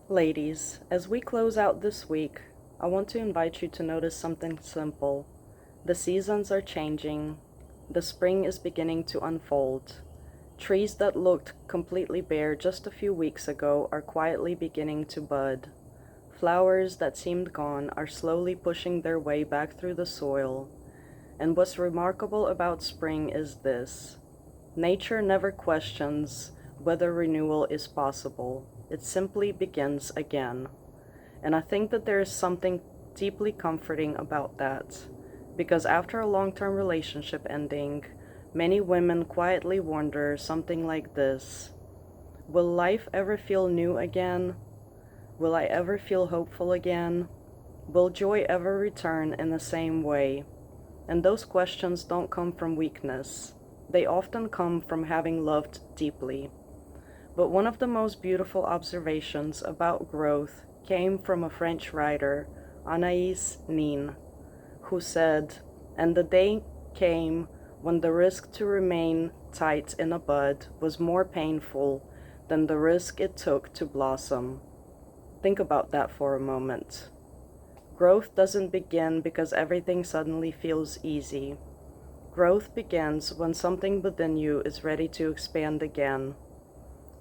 Ladies, as we close out this week, I want to invite you to notice something simple. The seasons are changing. The spring is beginning to unfold. Trees that looked completely bare just a few weeks ago are quietly beginning to bud. Flowers that seemed gone are slowly pushing their way back through the soil. And what's remarkable about spring is this: nature never questions whether renewal is possible. It simply begins again. And I think that there is something deeply comforting about that, because after a long-term relationship ending, many women quietly wonder something like this: will life ever feel new again? Will I ever feel hopeful again? Will joy ever return in the same way? And those questions don't come from weakness. They often come from having loved deeply. But one of the most beautiful observations about growth came from a French writer, Anaïs Nin, who said, "And the day came when the risk to remain tight in a bud was more painful than the risk it took to blossom." Think about that for a moment. Growth doesn't begin because everything suddenly feels easy. Growth begins when something within you is ready to expand again.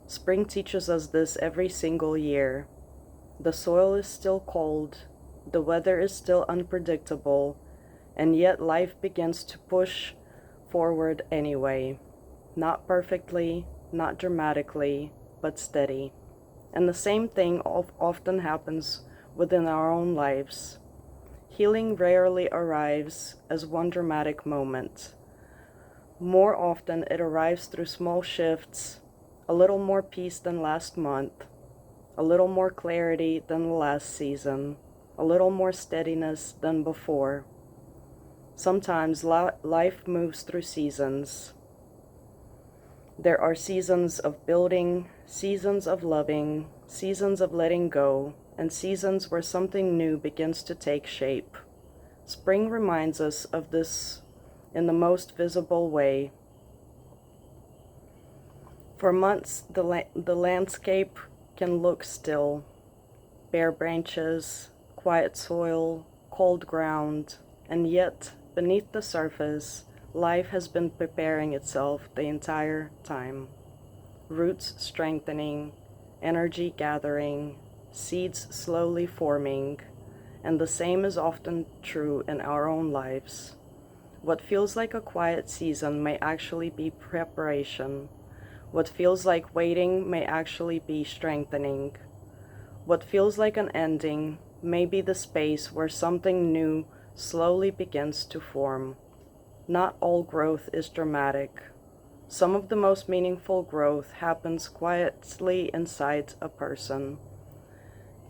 Spring teaches us this every single year. The soil is still cold, the weather is still unpredictable, and yet life begins to push forward anyway. Not perfectly, not dramatically, but steady. And the same thing often happens within our own lives. Healing rarely arrives as one dramatic moment. More often, it arrives through small shifts: a little more peace than last month, a little more clarity than the last season, a little more steadiness than before. Sometimes life moves through seasons. There are seasons of building, seasons of loving, seasons of letting go, and seasons where something new begins to take shape. Spring reminds us of this in the most visible way. For months, the landscape can look still: bare branches, quiet soil, cold ground, and yet, beneath the surface, life has been preparing itself the entire time. Roots strengthening, energy gathering, seeds slowly forming, and the same is often true in our own lives. What feels like a quiet season may actually be preparation. What feels like waiting may actually be strengthening. What feels like an ending may be the space where something new slowly begins to form. Not all growth is dramatic. Some of the most meaningful growth happens quietly inside a person,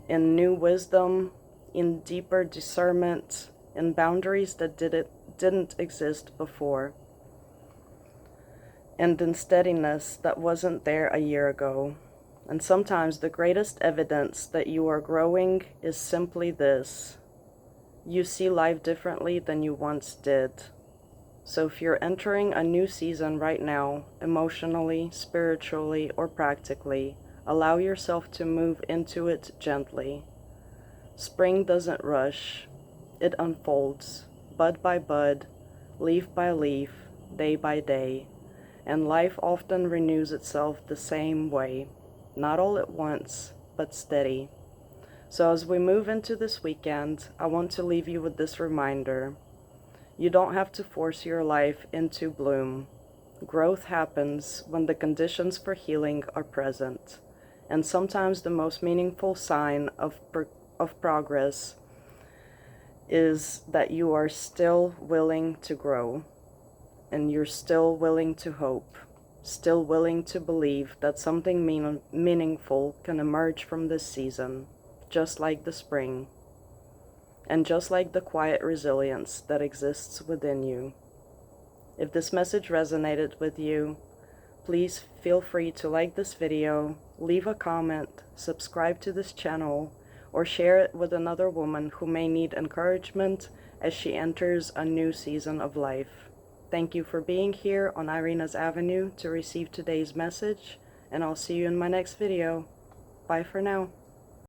in new wisdom, in deeper discernment, in boundaries that didn't exist before, and in steadiness that wasn't there a year ago. And sometimes the greatest evidence that you are growing is simply this: you see life differently than you once did. So if you're entering a new season right now, emotionally, spiritually, or practically, allow yourself to move into it gently. Spring doesn't rush. It unfolds, bud by bud, leaf by leaf, day by day. And life often renews itself the same way, not all at once, but steady. So as we move into this weekend, I want to leave you with this reminder: you don't have to force your life into bloom. Growth happens when the conditions for healing are present. And sometimes the most meaningful sign of progress is that you are still willing to grow, and you're still willing to hope, still willing to believe that something meaningful can emerge from this season, just like the spring, and just like the quiet resilience that exists within you. If this message resonated with you, please feel free to like this video, leave a comment, subscribe to this channel, or share it with another woman who may need encouragement as she enters a new season of life. Thank you for being here on Irina's Avenue to receive today's message, and I'll see you in my next video. Bye for now.